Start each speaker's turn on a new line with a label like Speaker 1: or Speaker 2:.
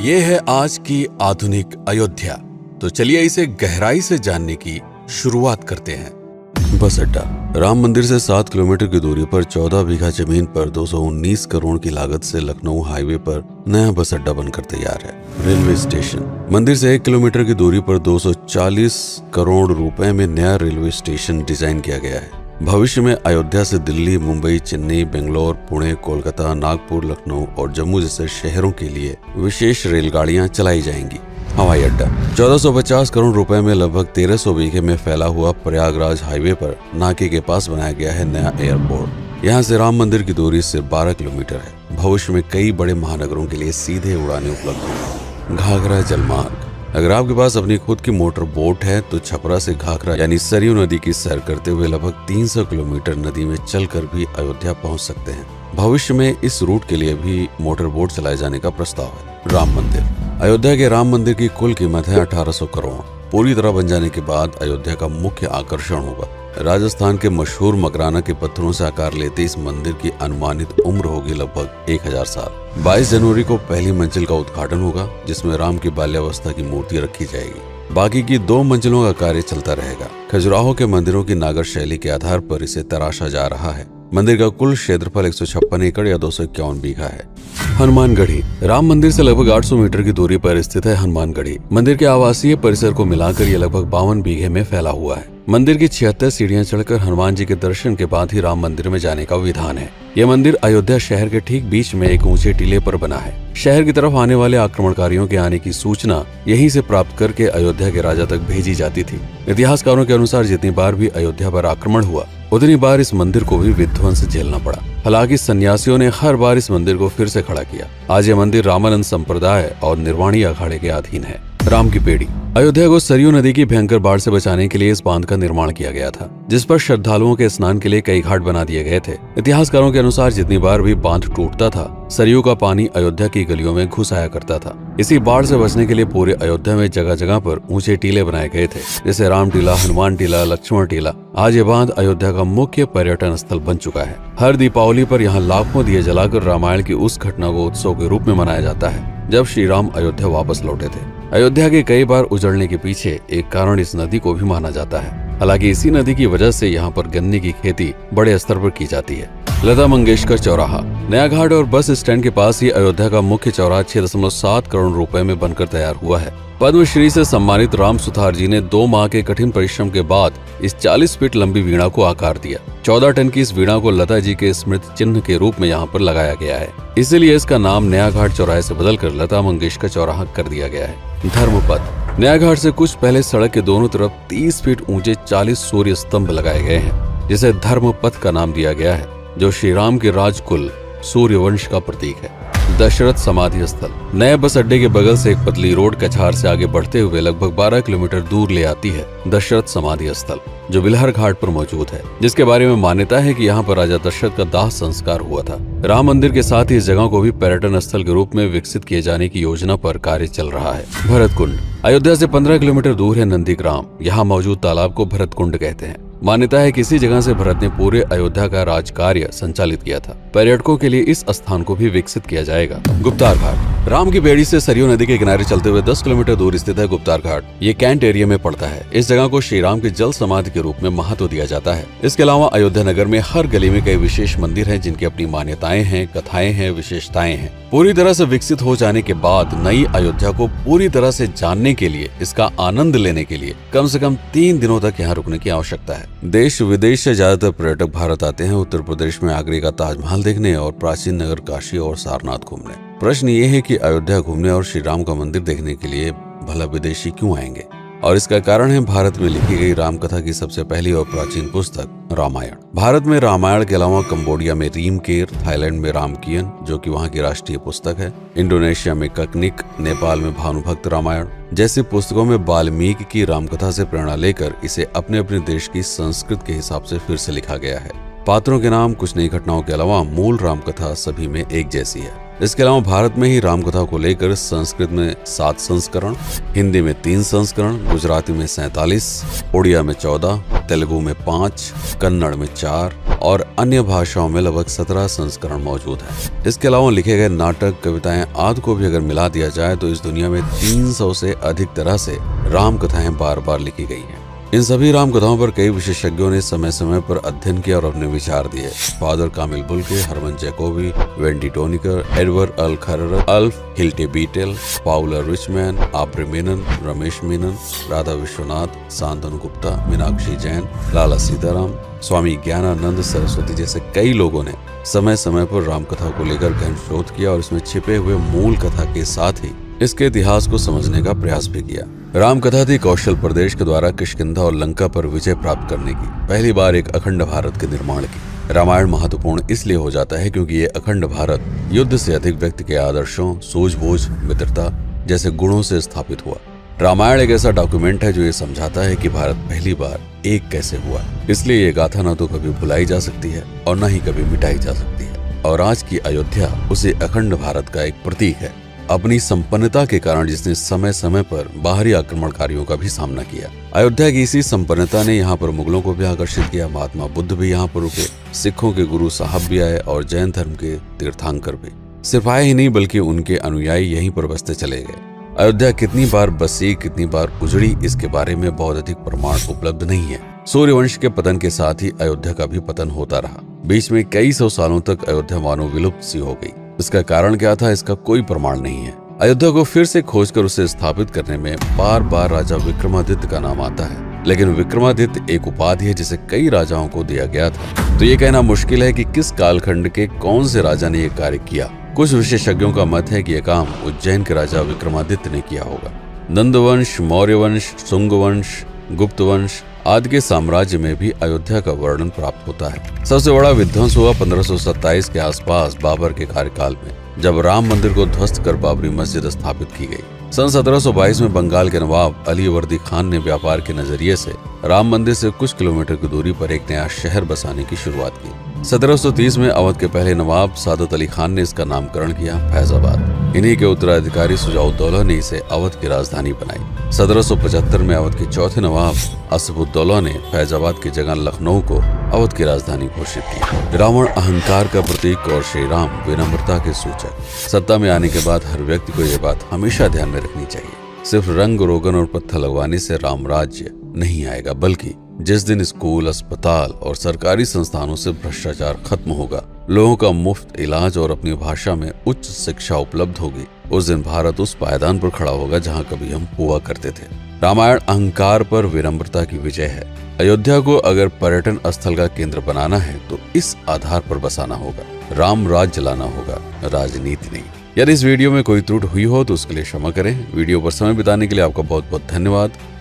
Speaker 1: ये है आज की आधुनिक अयोध्या। तो चलिए इसे गहराई से जानने की शुरुआत करते हैं। बस अड्डा। राम मंदिर से 7 किलोमीटर की दूरी पर 14 बीघा जमीन पर 219 करोड़ की लागत से लखनऊ हाईवे पर नया बस अड्डा बनकर तैयार है। Railway station. मंदिर से 1 किलोमीटर की दूरी पर 240 करोड़ रुपए में नया रेलवे स्टेशन डिजाइन किया गया है। भविष्य में अयोध्या से दिल्ली, मुंबई, चेन्नई, बेंगलोर, पुणे, कोलकाता, नागपुर, लखनऊ और जम्मू जैसे शहरों के लिए विशेष रेलगाड़ियां चलाई जाएंगी। हवाई अड्डा। 1450 करोड़ रुपए में लगभग 1300 बीघे में फैला हुआ प्रयागराज हाईवे पर नाके के पास बनाया गया है नया एयरपोर्ट। यहाँ से राम मंदिर की दूरी सिर्फ 12 किलोमीटर है। भविष्य में कई बड़े महानगरों के लिए सीधे उड़ानें उपलब्ध होंगी। घाघरा जलमार्ग। अगर आपके पास अपनी खुद की मोटर बोट है तो छपरा से घाघरा यानी सरयू नदी की सैर करते हुए लगभग 300 किलोमीटर नदी में चलकर भी अयोध्या पहुंच सकते हैं। भविष्य में इस रूट के लिए भी मोटर बोट चलाए जाने का प्रस्ताव है। राम मंदिर। अयोध्या के राम मंदिर की कुल कीमत है 1800 करोड़। पूरी तरह बन जाने के बाद अयोध्या का मुख्य आकर्षण होगा। राजस्थान के मशहूर मकराना के पत्थरों से आकार लेते इस मंदिर की अनुमानित उम्र होगी लगभग 1000 साल। 22 जनवरी को पहली मंजिल का उद्घाटन होगा, जिसमें राम की बाल्यावस्था की मूर्ति रखी जाएगी। बाकी की 2 मंजिलों का कार्य चलता रहेगा। खजुराहो के मंदिरों की नागर शैली के आधार पर इसे तराशा जा रहा है। मंदिर का कुल क्षेत्रफल 156 एकड़ या 251 बीघा है। हनुमानगढ़ी। राम मंदिर से लगभग 800 मीटर की दूरी पर स्थित है हनुमानगढ़ी। मंदिर के आवासीय परिसर को मिलाकर यह लगभग 52 बीघे में फैला हुआ है। मंदिर की 76 सीढ़ियां चढ़कर हनुमान जी के दर्शन के बाद ही राम मंदिर में जाने का विधान है। यह मंदिर अयोध्या शहर के ठीक बीच में एक ऊंचे टीले पर बना है। शहर की तरफ आने वाले आक्रमणकारियों के आने की सूचना यहीं से प्राप्त करके अयोध्या के राजा तक भेजी जाती थी। इतिहासकारों के अनुसार जितनी बार भी अयोध्या पर आक्रमण हुआ उतनी बार इस मंदिर को भी विध्वंस झेलना पड़ा। हालांकि सन्यासियों ने हर बार इस मंदिर को फिर से खड़ा किया। आज यह मंदिर रामानंद संप्रदाय और निर्वाणी अखाड़े के अधीन है। राम की पेड़ी। अयोध्या को सरयू नदी की भयंकर बाढ़ से बचाने के लिए इस बांध का निर्माण किया गया था, जिस पर श्रद्धालुओं के स्नान के लिए कई घाट बना दिए गए थे। इतिहासकारों के अनुसार जितनी बार भी बांध टूटता था, सरयू का पानी अयोध्या की गलियों में घुस आया करता था। इसी बाढ़ से बचने के लिए पूरे अयोध्या में जगह जगह पर ऊंचे टीले बनाए गए थे, जैसे राम टीला, हनुमान टीला, लक्ष्मण टीला। आज ये बांध अयोध्या का मुख्य पर्यटन स्थल बन चुका है। हर दीपावली पर यहाँ लाखों दिए जलाकर रामायण की उस घटना को उत्सव के रूप में मनाया जाता है जब श्री राम अयोध्या वापस लौटे थे। अयोध्या के कई बार उजड़ने के पीछे एक कारण इस नदी को भी माना जाता है। हालांकि इसी नदी की वजह से यहाँ पर गन्ने की खेती बड़े स्तर पर की जाती है। लता मंगेशकर चौराहा। नया घाट और बस स्टैंड के पास ही अयोध्या का मुख्य चौराहा 6.7 करोड़ रुपए में बनकर तैयार हुआ है। पद्मश्री से सम्मानित राम सुथार जी ने 2 माह के कठिन परिश्रम के बाद इस 40 फीट लंबी वीणा को आकार दिया। 14 टन की इस वीणा को लता जी के स्मृति चिन्ह के रूप में यहाँ पर लगाया गया है। इसीलिए इसका नाम नया घाट चौराहे से बदलकर लता मंगेशकर चौराहा कर दिया गया है। धर्मपथ। नया घाट से कुछ पहले सड़क के दोनों तरफ 30 फीट ऊंचे 40 सूर्य स्तंभ लगाए गए हैं, जिसे धर्मपथ का नाम दिया गया है, जो श्री राम के राजकुल सूर्यवंश का प्रतीक है। दशरथ समाधि स्थल। नए बस अड्डे के बगल से एक पतली रोड कछार से आगे बढ़ते हुए लगभग 12 किलोमीटर दूर ले आती है दशरथ समाधि स्थल, जो बिलहर घाट पर मौजूद है, जिसके बारे में मान्यता है कि यहाँ पर राजा दशरथ का दाह संस्कार हुआ था। राम मंदिर के साथ ही इस जगह को भी पर्यटन स्थल के रूप में विकसित किए जाने की योजना पर कार्य चल रहा है। भरत कुंड। अयोध्या से 15 किलोमीटर दूर है नंदीग्राम। यहाँ मौजूद तालाब को भरत कुंड कहते हैं। मान्यता है कि इसी जगह से भरत ने पूरे अयोध्या का राज कार्य संचालित किया था। पर्यटकों के लिए इस स्थान को भी विकसित किया जाएगा। गुप्तार घाट। राम की बेड़ी से सरयू नदी के किनारे चलते हुए 10 किलोमीटर दूर स्थित है गुप्तार घाट। ये कैंट एरिया में पड़ता है। इस जगह को श्री राम के जल समाधि के रूप में महत्व दिया जाता है। इसके अलावा अयोध्या नगर में हर गली में कई विशेष मंदिर हैं, जिनकी अपनी मान्यताएं हैं, कथाएं हैं, विशेषताएं हैं। पूरी तरह से विकसित हो जाने के बाद नई अयोध्या को पूरी तरह से जानने के लिए, इसका आनंद लेने के लिए कम से कम 3 दिनों तक यहाँ रुकने की आवश्यकता है। देश विदेश से ज्यादातर पर्यटक भारत आते हैं उत्तर प्रदेश में आगरे का ताजमहल देखने और प्राचीन नगर काशी और सारनाथ घूमने। प्रश्न ये है कि अयोध्या घूमने और श्री राम का मंदिर देखने के लिए भला विदेशी क्यों आएंगे? और इसका कारण है भारत में लिखी गई राम कथा की सबसे पहली और प्राचीन पुस्तक रामायण। भारत में रामायण के अलावा कंबोडिया में रीमकेर, थाईलैंड में रामकियन, जो कि वहाँ की राष्ट्रीय पुस्तक है, इंडोनेशिया में ककनिक, नेपाल में भानुभक्त रामायण जैसी पुस्तकों में वाल्मीकि की रामकथा से प्रेरणा लेकर इसे अपने अपने देश की संस्कृति के हिसाब से फिर से लिखा गया है। पात्रों के नाम, कुछ नई घटनाओं के अलावा मूल रामकथा सभी में एक जैसी है। इसके अलावा भारत में ही रामकथा को लेकर संस्कृत में 7 संस्करण, हिंदी में 3 संस्करण, गुजराती में 47, उड़िया में 14, तेलुगु में 5, कन्नड़ में 4 और अन्य भाषाओं में लगभग 17 संस्करण मौजूद है। इसके अलावा लिखे गए नाटक, कविताएं आदि को भी अगर मिला दिया जाए तो इस दुनिया में 300 से अधिक तरह से राम कथाएं बार बार लिखी गई हैं। इन सभी राम कथाओं पर कई विशेषज्ञों ने समय समय पर अध्ययन किया और अपने विचार दिए। Father Camille Bulcke, Hermann Jacobi, Wendy Doniger, Edward अल खरर, Alf Hiltebeitel, Paula Richman, Aubrey Menen, Ramesh Menon, Radha Vishwanath, Shantanu Gupta, Meenakshi Jain, Lala Sitaram, Swami Gyanananda Saraswati जैसे कई लोगों ने समय समय पर रामकथा को लेकर गहन शोध किया और इसमें छिपे हुए मूल कथा के साथ ही इसके इतिहास को समझने का प्रयास भी किया। रामकथा थी कौशल प्रदेश के द्वारा किष्किंधा और लंका पर विजय प्राप्त करने की पहली बार एक अखंड भारत के निर्माण की। रामायण महत्वपूर्ण इसलिए हो जाता है क्योंकि ये अखंड भारत युद्ध से अधिक व्यक्ति के आदर्शों, सूझबूझ, मित्रता जैसे गुणों से स्थापित हुआ। रामायण एक ऐसा डॉक्यूमेंट है जो ये समझाता है कि भारत पहली बार एक कैसे हुआ। इसलिए ये गाथा न तो कभी भुलाई जा सकती है और न ही कभी मिटाई जा सकती है। और आज की अयोध्या उसे अखंड भारत का एक प्रतीक है, अपनी संपन्नता के कारण जिसने समय समय पर बाहरी आक्रमणकारियों का भी सामना किया। अयोध्या की इसी संपन्नता ने यहाँ पर मुगलों को भी आकर्षित किया। महात्मा बुद्ध भी यहाँ पर रुके, सिखों के गुरु साहब भी आए और जैन धर्म के तीर्थंकर भी। सिर्फ आए ही नहीं बल्कि उनके अनुयायी यहीं पर बसते चले गए। अयोध्या कितनी बार बसी, कितनी बार उजड़ी, इसके बारे में बहुत अधिक प्रमाण उपलब्ध नहीं है। सूर्यवंश के पतन के साथ ही अयोध्या का भी पतन होता रहा। बीच में कई सौ सालों तक अयोध्या मानो विलुप्त सी हो गई। इसका कारण क्या था, इसका कोई प्रमाण नहीं है। अयोध्या को फिर से खोजकर उसे स्थापित करने में बार बार राजा विक्रमादित्य का नाम आता है, लेकिन विक्रमादित्य एक उपाधि है जिसे कई राजाओं को दिया गया था। तो ये कहना मुश्किल है कि किस कालखंड के कौन से राजा ने यह कार्य किया। कुछ विशेषज्ञों का मत है कि यह काम उज्जैन के राजा विक्रमादित्य ने किया होगा। नंदवंश, मौर्य वंश, शुंग वंश, गुप्त वंश आदि के साम्राज्य में भी अयोध्या का वर्णन प्राप्त होता है। सबसे बड़ा विध्वंस हुआ 1527 के आसपास बाबर के कार्यकाल में, जब राम मंदिर को ध्वस्त कर बाबरी मस्जिद स्थापित की गई। सन 1722 में बंगाल के नवाब अलीवर्दी खान ने व्यापार के नजरिए से राम मंदिर से कुछ किलोमीटर की दूरी पर एक नया शहर बसाने की शुरुआत की। 1730 में अवध के पहले नवाब सादत अली खान ने इसका नामकरण किया फैजाबाद। इन्हीं के उत्तराधिकारी सुजाउद्दौला ने इसे अवध की राजधानी बनाई। 1775 में अवध के चौथे नवाब असफुद्दौला ने फैजाबाद की जगह लखनऊ को अवध की राजधानी घोषित की। रावण अहंकार का प्रतीक और श्री राम विनम्रता के सूचक। सत्ता में आने के बाद हर व्यक्ति को यह बात हमेशा ध्यान में रखनी चाहिए, सिर्फ रंग रोगन और पत्थर लगवाने से राम राज्य नहीं आएगा, बल्कि जिस दिन स्कूल, अस्पताल और सरकारी संस्थानों से भ्रष्टाचार खत्म होगा, लोगों का मुफ्त इलाज और अपनी भाषा में उच्च शिक्षा उपलब्ध होगी, उस दिन भारत उस पायदान पर खड़ा होगा जहां कभी हम हुआ करते थे। रामायण अहंकार पर विनम्रता की विजय है। अयोध्या को अगर पर्यटन स्थल का केंद्र बनाना है तो इस आधार पर बसाना होगा, राम राज्य लाना होगा, राजनीति नहीं। यदि इस वीडियो में कोई त्रुटि हुई हो तो उसके लिए क्षमा करें। वीडियो पर समय बिताने के लिए आपका बहुत बहुत धन्यवाद।